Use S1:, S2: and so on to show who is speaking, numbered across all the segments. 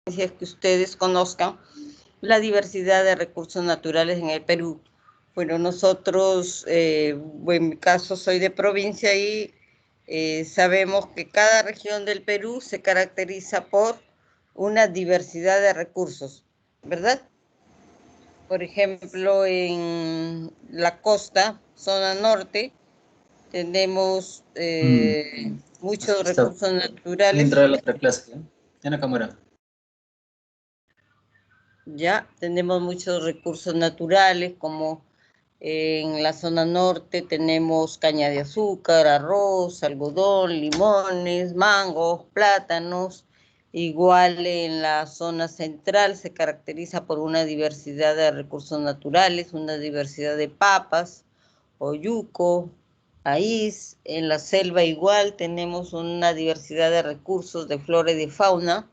S1: que ustedes conozcan la diversidad de recursos naturales en el Perú. Bueno, nosotros, en mi caso soy de provincia y sabemos que cada región del Perú se caracteriza por una diversidad de recursos, ¿verdad? Por ejemplo, en la costa, zona norte, tenemos muchos
S2: Está
S1: recursos
S2: voy a
S1: naturales.
S2: entrar a la otra clase, ¿eh? En la cámara.
S1: Ya tenemos muchos recursos naturales, como en la zona norte tenemos caña de azúcar, arroz, algodón, limones, mangos, plátanos. Igual en la zona central se caracteriza por una diversidad de recursos naturales, una diversidad de papas, oyuco, maíz. En la selva igual tenemos una diversidad de recursos de flora y de fauna,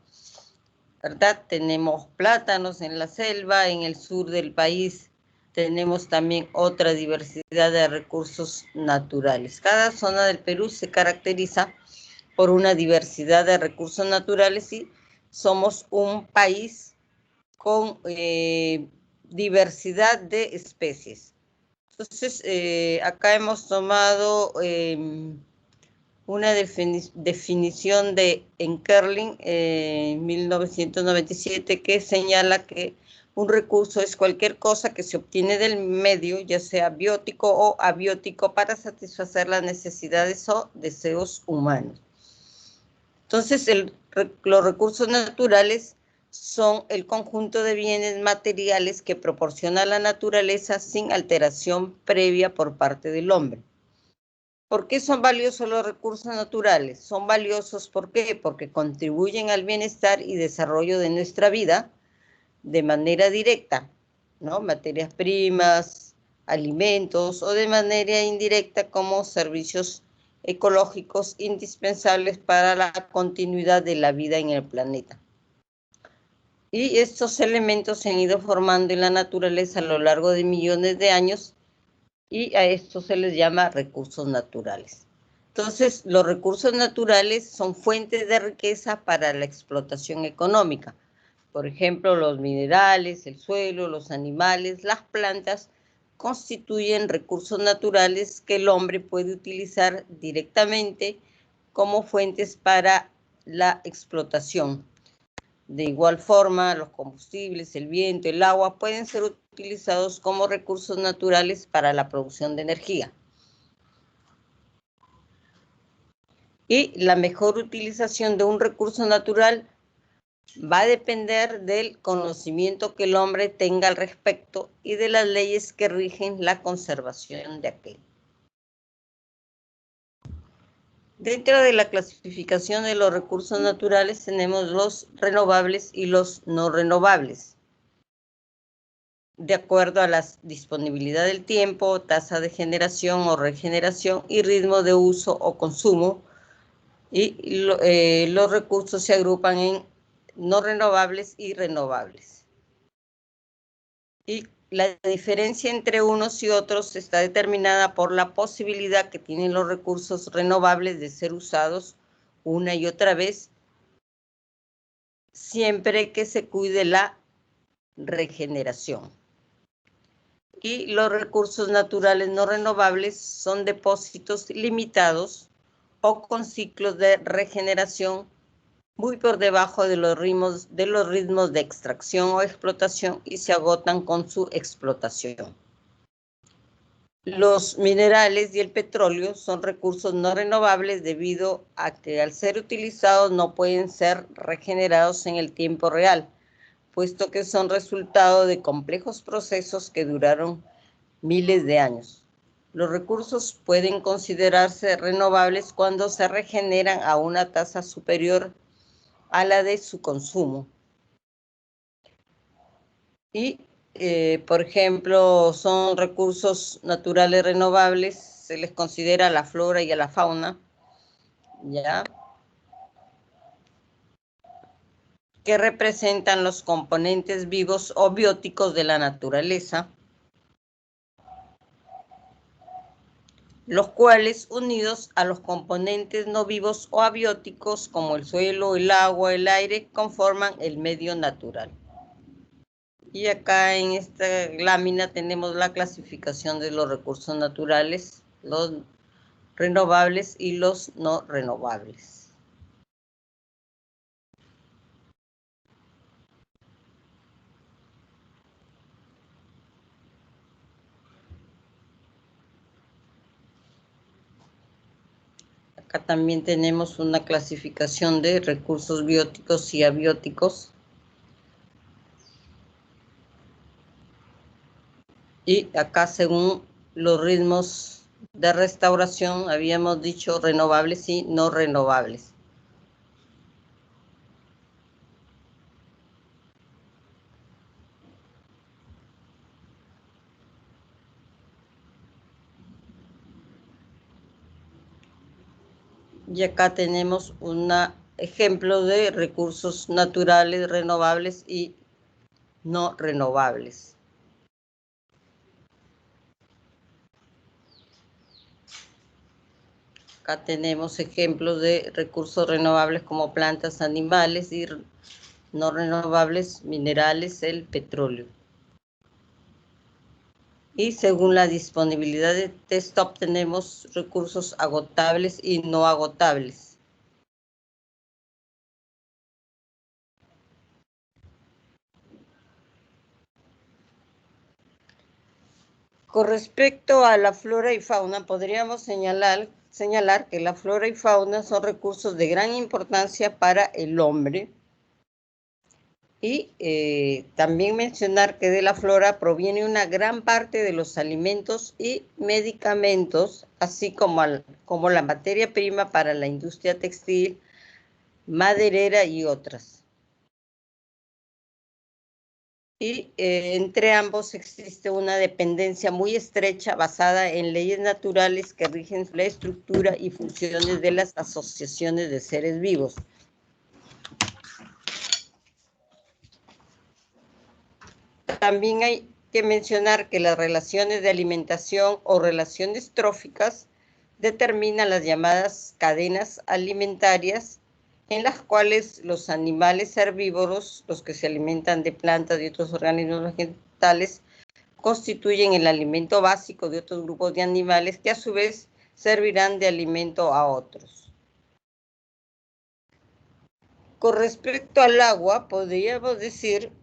S1: ¿verdad? Tenemos plátanos en la selva, en el sur del país tenemos también otra diversidad de recursos naturales. Cada zona del Perú se caracteriza por una diversidad de recursos naturales y somos un país con diversidad de especies. Entonces, acá hemos tomado una definición de Enkerlin en 1997 que señala que un recurso es cualquier cosa que se obtiene del medio, ya sea biótico o abiótico, para satisfacer las necesidades o deseos humanos. Entonces, los recursos naturales son el conjunto de bienes materiales que proporciona la naturaleza sin alteración previa por parte del hombre. ¿Por qué son valiosos los recursos naturales? Son valiosos, ¿por qué? Porque contribuyen al bienestar y desarrollo de nuestra vida de manera directa, ¿no? Materias primas, alimentos, o de manera indirecta como servicios ecológicos indispensables para la continuidad de la vida en el planeta. Y estos elementos se han ido formando en la naturaleza a lo largo de millones de años, y a esto se les llama recursos naturales. Entonces, los recursos naturales son fuentes de riqueza para la explotación económica. Por ejemplo, los minerales, el suelo, los animales, las plantas constituyen recursos naturales que el hombre puede utilizar directamente como fuentes para la explotación. De igual forma, los combustibles, el viento, el agua pueden ser utilizados como recursos naturales para la producción de energía. Y la mejor utilización de un recurso natural va a depender del conocimiento que el hombre tenga al respecto y de las leyes que rigen la conservación de aquel. Dentro de la clasificación de los recursos naturales tenemos los renovables y los no renovables, de acuerdo a la disponibilidad del tiempo, tasa de generación o regeneración y ritmo de uso o consumo. Y los recursos se agrupan en no renovables y renovables. Y la diferencia entre unos y otros está determinada por la posibilidad que tienen los recursos renovables de ser usados una y otra vez, siempre que se cuide la regeneración. Y los recursos naturales no renovables son depósitos limitados o con ciclos de regeneración muy por debajo de los ritmos de extracción o explotación y se agotan con su explotación. Los minerales y el petróleo son recursos no renovables debido a que al ser utilizados no pueden ser regenerados en el tiempo real, puesto que son resultado de complejos procesos que duraron miles de años. Los recursos pueden considerarse renovables cuando se regeneran a una tasa superior a la de su consumo. Y, por ejemplo, son recursos naturales renovables, se les considera a la flora y a la fauna, ¿ya?, que representan los componentes vivos o bióticos de la naturaleza. los cuales, unidos a los componentes no vivos o abióticos, como el suelo, el agua, el aire, conforman el medio natural. Y acá en esta lámina tenemos la clasificación de los recursos naturales, los renovables y los no renovables. Acá también tenemos una clasificación de recursos bióticos y abióticos. Y acá, según los ritmos de restauración, habíamos dicho renovables y no renovables. Y acá tenemos un ejemplo de recursos naturales, renovables y no renovables. Acá tenemos ejemplos de recursos renovables como plantas, animales, y no renovables, minerales, el petróleo. Y según la disponibilidad de texto obtenemos recursos agotables y no agotables. Con respecto a la flora y fauna, podríamos señalar que la flora y fauna son recursos de gran importancia para el hombre. Y también mencionar que de la flora proviene una gran parte de los alimentos y medicamentos, así como la materia prima para la industria textil, maderera y otras. Y entre ambos existe una dependencia muy estrecha basada en leyes naturales que rigen la estructura y funciones de las asociaciones de seres vivos. También hay que mencionar que las relaciones de alimentación o relaciones tróficas determinan las llamadas cadenas alimentarias, en las cuales los animales herbívoros, los que se alimentan de plantas y otros organismos vegetales, constituyen el alimento básico de otros grupos de animales que a su vez servirán de alimento a otros. Con respecto al agua, podríamos decir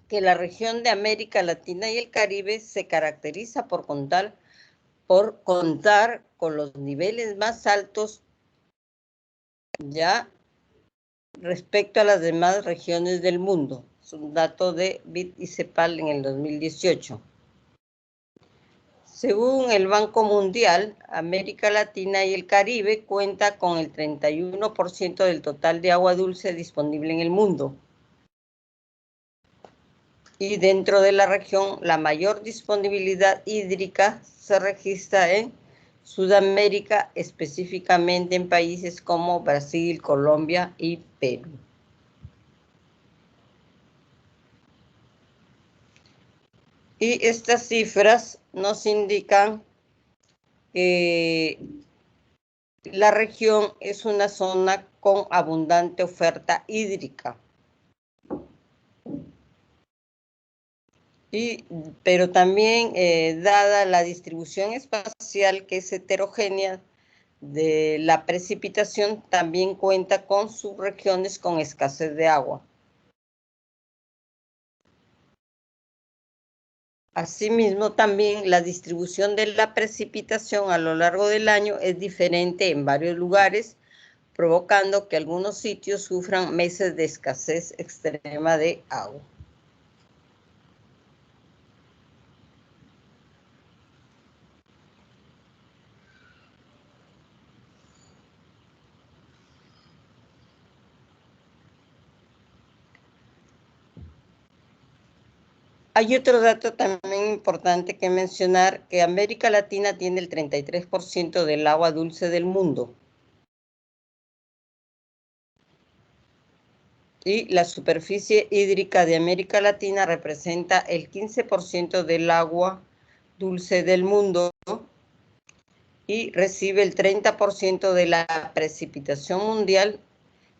S1: que la región de América Latina y el Caribe se caracteriza por contar con los niveles más altos ya respecto a las demás regiones del mundo. Es un dato de BID y CEPAL en el 2018. Según el Banco Mundial, América Latina y el Caribe cuenta con el 31% del total de agua dulce disponible en el mundo. Y dentro de la región, la mayor disponibilidad hídrica se registra en Sudamérica, específicamente en países como Brasil, Colombia y Perú. Y estas cifras nos indican que la región es una zona con abundante oferta hídrica. Pero también, dada la distribución espacial que es heterogénea de la precipitación, también cuenta con subregiones con escasez de agua. Asimismo, también la distribución de la precipitación a lo largo del año es diferente en varios lugares, provocando que algunos sitios sufran meses de escasez extrema de agua. Hay otro dato también importante que mencionar, que América Latina tiene el 33% del agua dulce del mundo. Y la superficie hídrica de América Latina representa el 15% del agua dulce del mundo. y recibe el 30% de la precipitación mundial,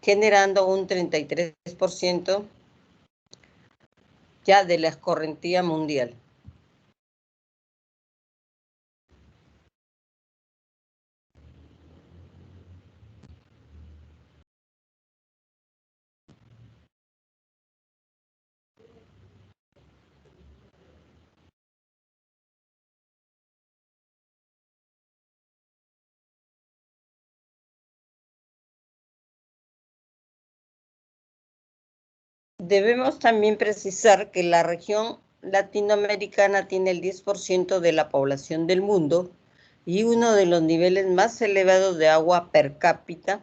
S1: generando un 33% ya de la escorrentía mundial. Debemos también precisar que la región latinoamericana tiene el 10% de la población del mundo y uno de los niveles más elevados de agua per cápita,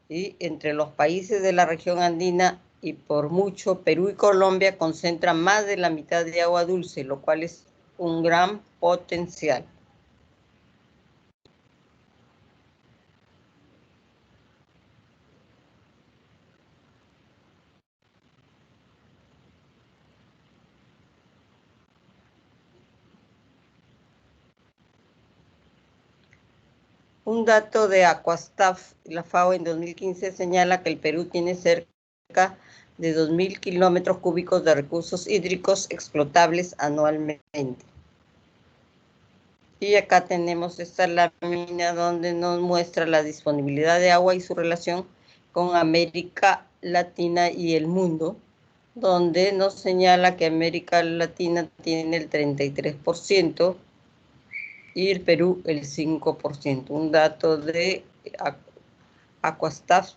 S1: y entre los países de la región andina, y por mucho Perú y Colombia concentran más de la mitad de agua dulce, lo cual es un gran potencial. Un dato de Aquastaf, la FAO en 2015 señala que el Perú tiene cerca de 2.000 kilómetros cúbicos de recursos hídricos explotables anualmente. Y acá tenemos esta lámina donde nos muestra la disponibilidad de agua y su relación con América Latina y el mundo, donde nos señala que América Latina tiene el 33%, y el Perú el 5%. Un dato de Aquastaf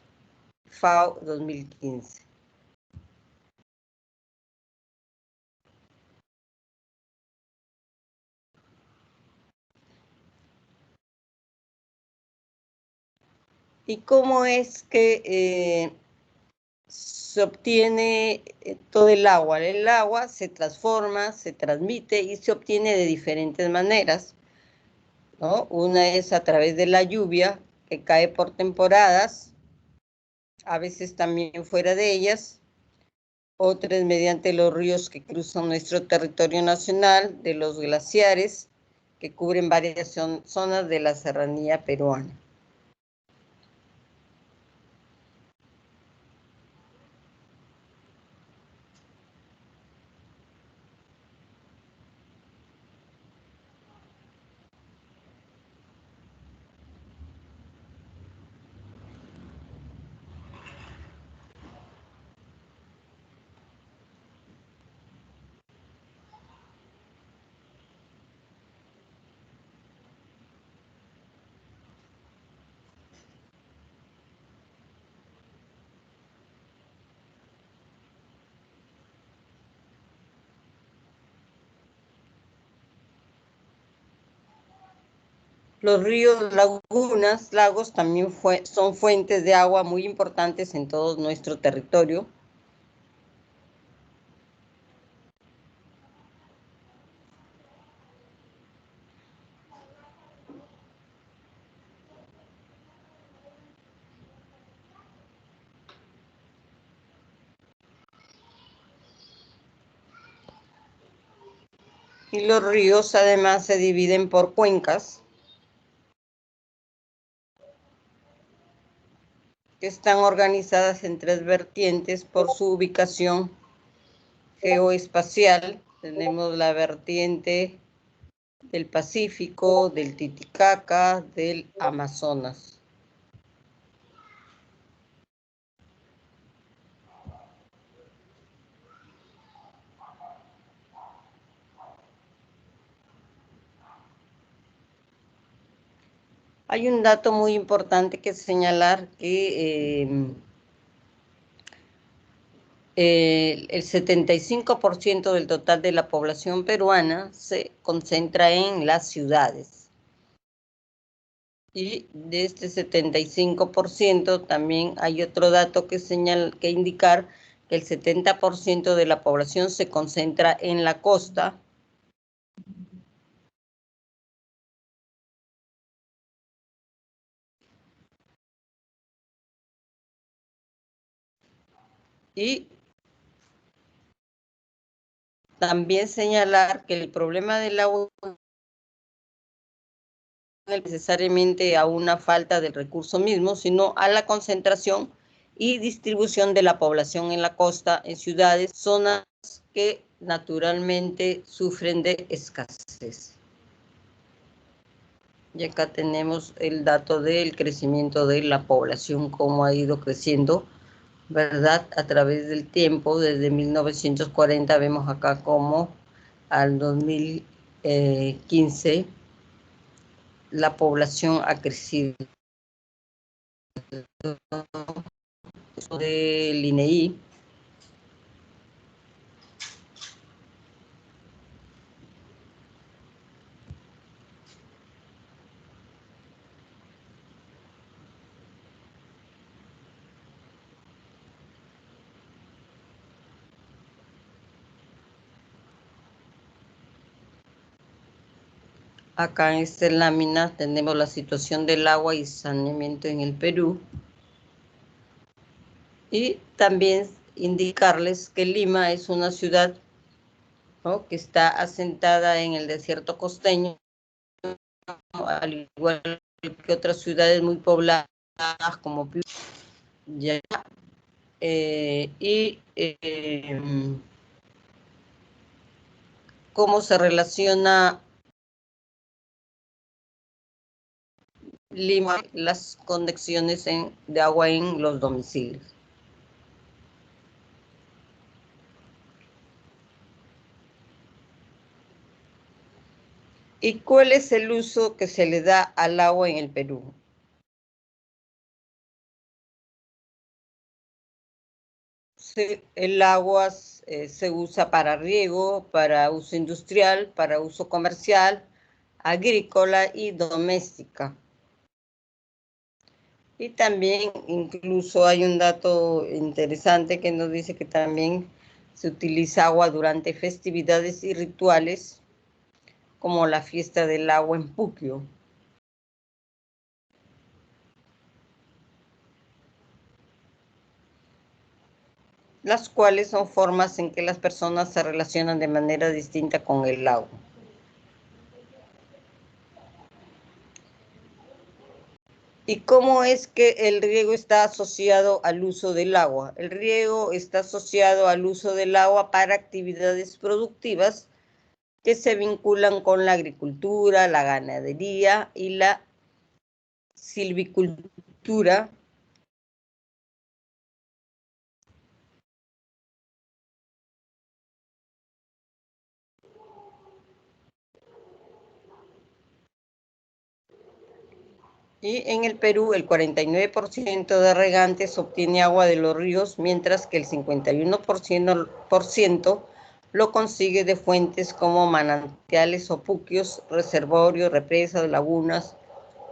S1: FAO 2015. ¿Y cómo es que se obtiene todo el agua? El agua se transforma, se transmite y se obtiene de diferentes maneras, ¿no? Una es a través de la lluvia, que cae por temporadas, a veces también fuera de ellas. Otra es mediante los ríos que cruzan nuestro territorio nacional, de los glaciares, que cubren varias zonas de la serranía peruana. Los ríos, lagunas, lagos también son fuentes de agua muy importantes en todo nuestro territorio. Y los ríos además se dividen por cuencas, que están organizadas en 3 vertientes por su ubicación geoespacial. Tenemos la vertiente del Pacífico, del Titicaca, del Amazonas. Hay un dato muy importante que señalar, que el 75% del total de la población peruana se concentra en las ciudades. Y de este 75% también hay otro dato que indicar que el 70% de la población se concentra en la costa. Y también señalar que el problema del agua necesariamente a una falta del recurso mismo, sino a la concentración y distribución de la población en la costa, en ciudades, zonas que naturalmente sufren de escasez. Y acá tenemos el dato del crecimiento de la población, cómo ha ido creciendo, ¿verdad? A través del tiempo, desde 1940 vemos acá cómo al 2015 la población ha crecido. Del INEI. Acá en esta lámina tenemos la situación del agua y saneamiento en el Perú. Y también indicarles que Lima es una ciudad, ¿no?, que está asentada en el desierto costeño, al igual que otras ciudades muy pobladas como Piura. Ya, cómo se relaciona Lima, las conexiones de agua en los domicilios. ¿Y cuál es el uso que se le da al agua en el Perú? El agua se usa para riego, para uso industrial, para uso comercial, agrícola y doméstica. Y también incluso hay un dato interesante que nos dice que también se utiliza agua durante festividades y rituales, como la fiesta del agua en Puquio. Las cuales son formas en que las personas se relacionan de manera distinta con el agua. ¿Y cómo es que el riego está asociado al uso del agua? El riego está asociado al uso del agua para actividades productivas que se vinculan con la agricultura, la ganadería y la silvicultura. Y en el Perú, el 49% de regantes obtiene agua de los ríos, mientras que el 51% lo consigue de fuentes como manantiales o puquios, reservorios, represas, lagunas,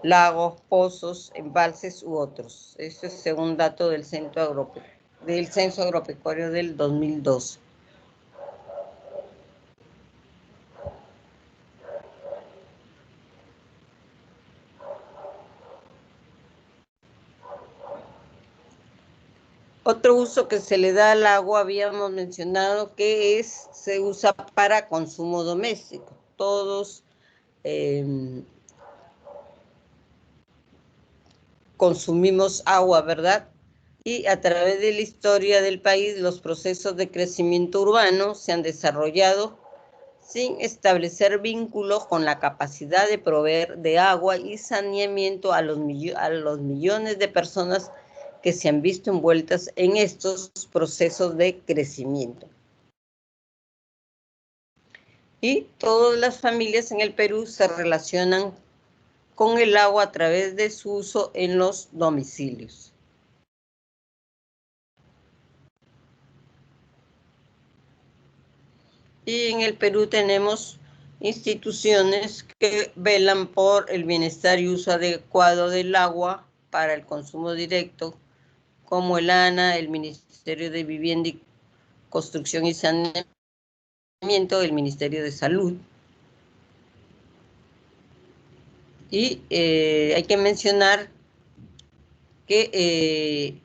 S1: lagos, pozos, embalses u otros. Esto es según datos del Censo Agropecuario del 2012. Otro uso que se le da al agua, habíamos mencionado que se usa para consumo doméstico. Todos consumimos agua, ¿verdad? Y a través de la historia del país, los procesos de crecimiento urbano se han desarrollado sin establecer vínculos con la capacidad de proveer de agua y saneamiento a los millones de personas que se han visto envueltas en estos procesos de crecimiento. Y todas las familias en el Perú se relacionan con el agua a través de su uso en los domicilios. Y en el Perú tenemos instituciones que velan por el bienestar y uso adecuado del agua para el consumo directo, como el ANA, el Ministerio de Vivienda y Construcción y Saneamiento, el Ministerio de Salud. Y hay que mencionar que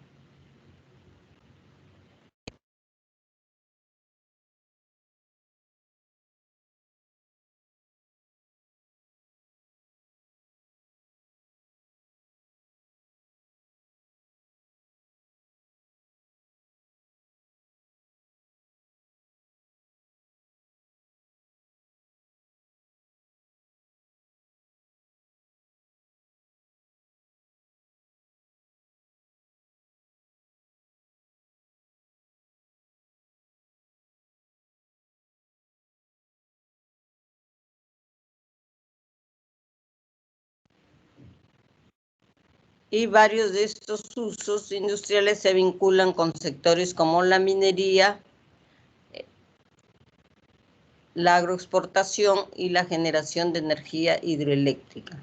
S1: y varios de estos usos industriales se vinculan con sectores como la minería, la agroexportación y la generación de energía hidroeléctrica.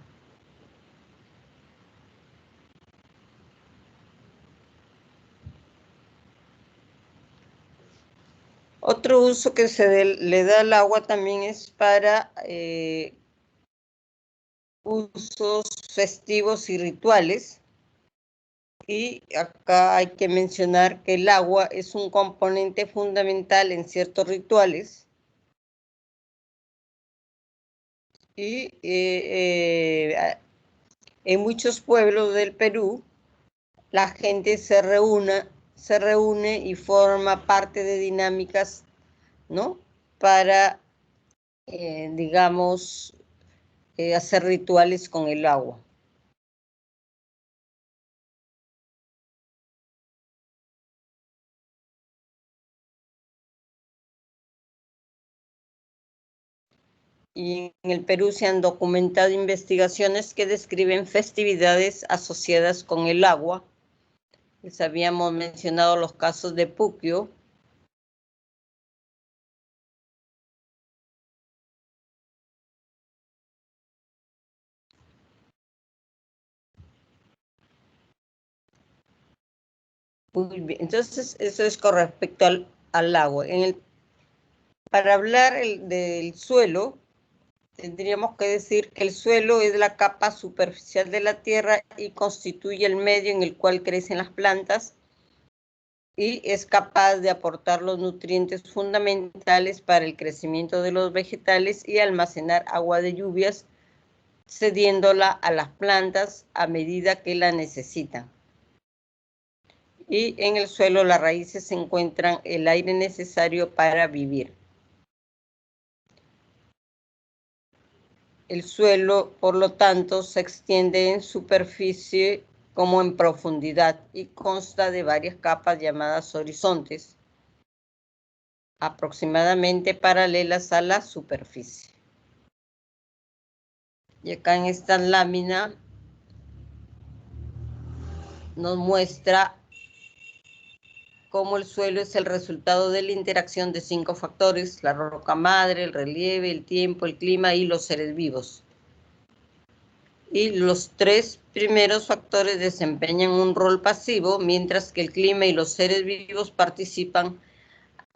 S1: Otro uso que le da al agua también es para usos festivos y rituales. Y acá hay que mencionar que el agua es un componente fundamental en ciertos rituales. Y en muchos pueblos del Perú, la gente se reúne y forma parte de dinámicas, ¿no? Para, digamos, hacer rituales con el agua. Y en el Perú se han documentado investigaciones que describen festividades asociadas con el agua. Les habíamos mencionado los casos de Puquio. Muy bien, entonces eso es con respecto al agua. Para hablar del suelo, tendríamos que decir que el suelo es la capa superficial de la tierra y constituye el medio en el cual crecen las plantas y es capaz de aportar los nutrientes fundamentales para el crecimiento de los vegetales y almacenar agua de lluvias, cediéndola a las plantas a medida que la necesitan. Y en el suelo las raíces se encuentran el aire necesario para vivir. El suelo, por lo tanto, se extiende en superficie como en profundidad y consta de varias capas llamadas horizontes, aproximadamente paralelas a la superficie. Y acá en esta lámina nos muestra cómo el suelo es el resultado de la interacción de 5 factores: la roca madre, el relieve, el tiempo, el clima y los seres vivos. Y los 3 primeros factores desempeñan un rol pasivo, mientras que el clima y los seres vivos participan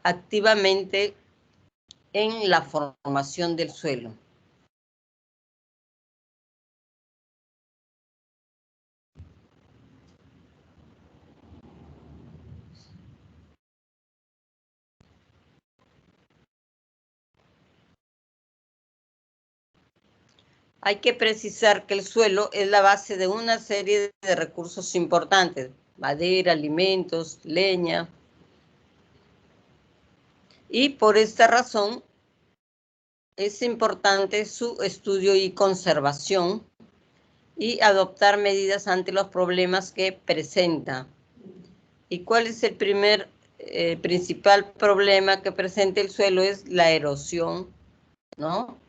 S1: activamente en la formación del suelo. Hay que precisar que el suelo es la base de una serie de recursos importantes: madera, alimentos, leña. Y por esta razón es importante su estudio y conservación y adoptar medidas ante los problemas que presenta. ¿Y cuál es el principal problema que presenta el suelo? Es la erosión, ¿no?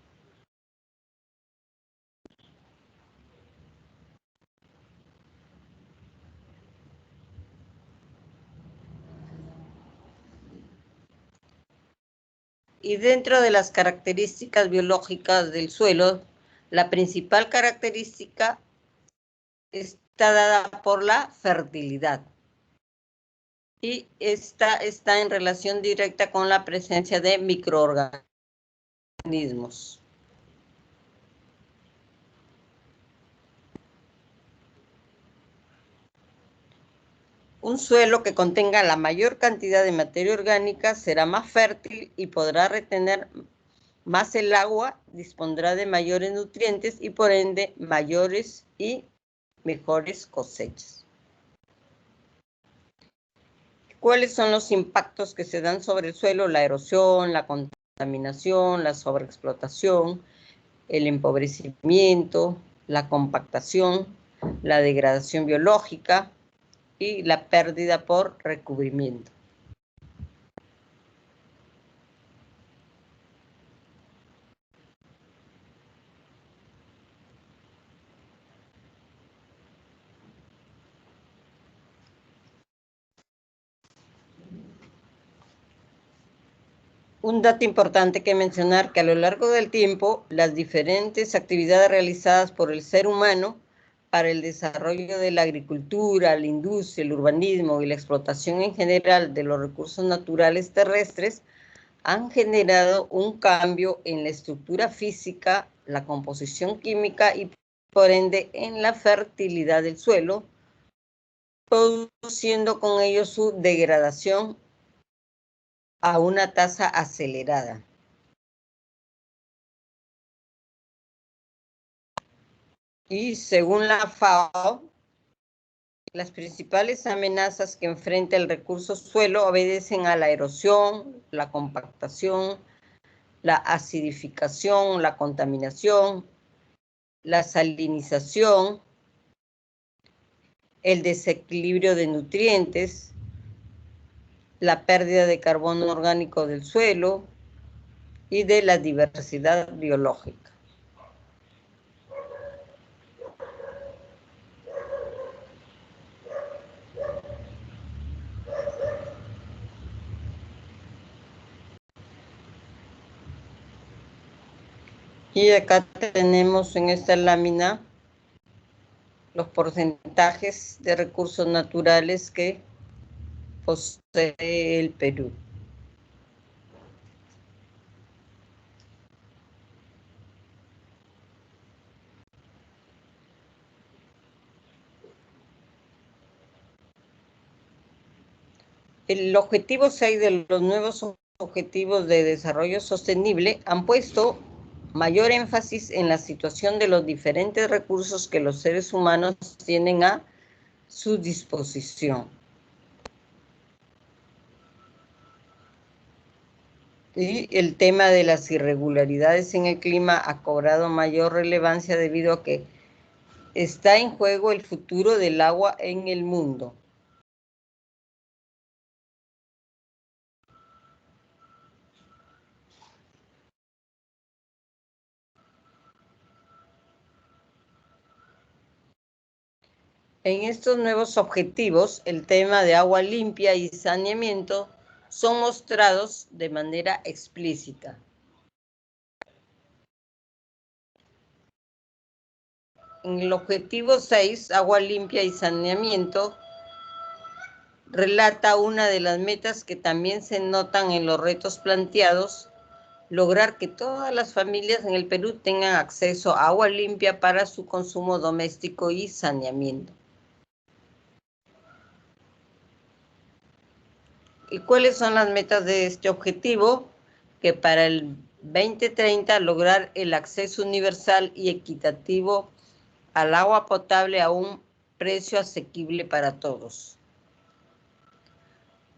S1: Y dentro de las características biológicas del suelo, la principal característica está dada por la fertilidad. Y esta está en relación directa con la presencia de microorganismos. Un suelo que contenga la mayor cantidad de materia orgánica será más fértil y podrá retener más el agua, dispondrá de mayores nutrientes y por ende mayores y mejores cosechas. ¿Cuáles son los impactos que se dan sobre el suelo? La erosión, la contaminación, la sobreexplotación, el empobrecimiento, la compactación, la degradación biológica y la pérdida por recubrimiento. Un dato importante que mencionar que a lo largo del tiempo, las diferentes actividades realizadas por el ser humano para el desarrollo de la agricultura, la industria, el urbanismo y la explotación en general de los recursos naturales terrestres han generado un cambio en la estructura física, la composición química y por ende en la fertilidad del suelo, produciendo con ello su degradación a una tasa acelerada. Y según la FAO, las principales amenazas que enfrenta el recurso suelo obedecen a la erosión, la compactación, la acidificación, la contaminación, la salinización, el desequilibrio de nutrientes, la pérdida de carbono orgánico del suelo y de la diversidad biológica. Y acá tenemos en esta lámina los porcentajes de recursos naturales que posee el Perú. El objetivo 6 de los nuevos objetivos de desarrollo sostenible han puesto mayor énfasis en la situación de los diferentes recursos que los seres humanos tienen a su disposición. Y el tema de las irregularidades en el clima ha cobrado mayor relevancia debido a que está en juego el futuro del agua en el mundo. En estos nuevos objetivos, el tema de agua limpia y saneamiento son mostrados de manera explícita. En el objetivo 6, agua limpia y saneamiento, relata una de las metas que también se notan en los retos planteados: lograr que todas las familias en el Perú tengan acceso a agua limpia para su consumo doméstico y saneamiento. ¿Y cuáles son las metas de este objetivo? Que para el 2030 lograr el acceso universal y equitativo al agua potable a un precio asequible para todos.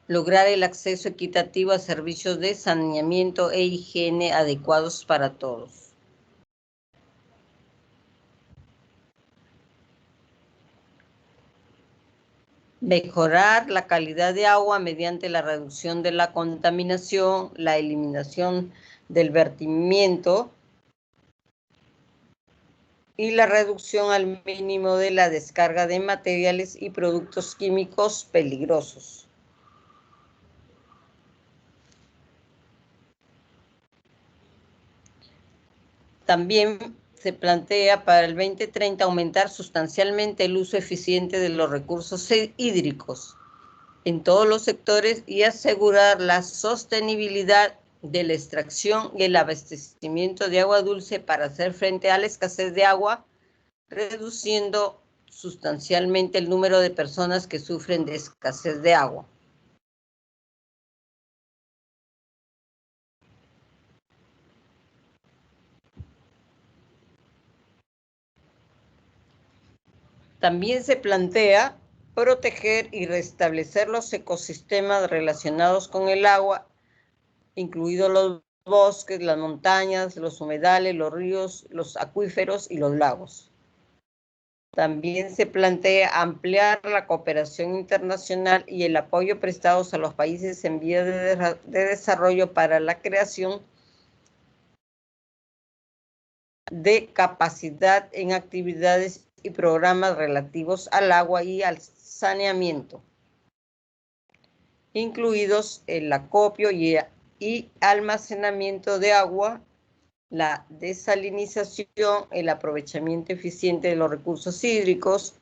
S1: Lograr el acceso equitativo a servicios de saneamiento e higiene adecuados para todos. Mejorar la calidad de agua mediante la reducción de la contaminación, la eliminación del vertimiento y la reducción al mínimo de la descarga de materiales y productos químicos peligrosos. También se plantea para el 2030 aumentar sustancialmente el uso eficiente de los recursos hídricos en todos los sectores y asegurar la sostenibilidad de la extracción y el abastecimiento de agua dulce para hacer frente a la escasez de agua, reduciendo sustancialmente el número de personas que sufren de escasez de agua. También se plantea proteger y restablecer los ecosistemas relacionados con el agua, incluidos los bosques, las montañas, los humedales, los ríos, los acuíferos y los lagos. También se plantea ampliar la cooperación internacional y el apoyo prestados a los países en vías de desarrollo para la creación de capacidad en actividades y programas relativos al agua y al saneamiento, incluidos el acopio y y almacenamiento de agua, la desalinización, el aprovechamiento eficiente de los recursos hídricos,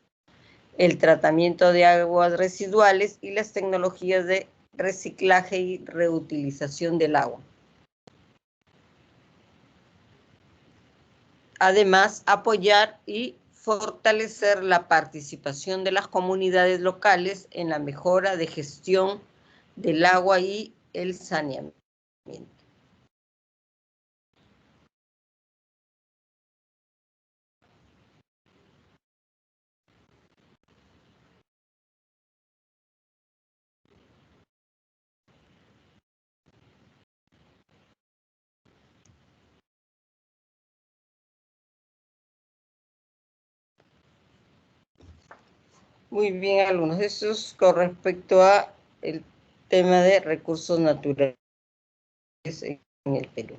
S1: el tratamiento de aguas residuales y las tecnologías de reciclaje y reutilización del agua. Además, apoyar y fortalecer la participación de las comunidades locales en la mejora de gestión del agua y el saneamiento. Muy bien, alumnos. Eso es con respecto a el tema de recursos naturales en el Perú.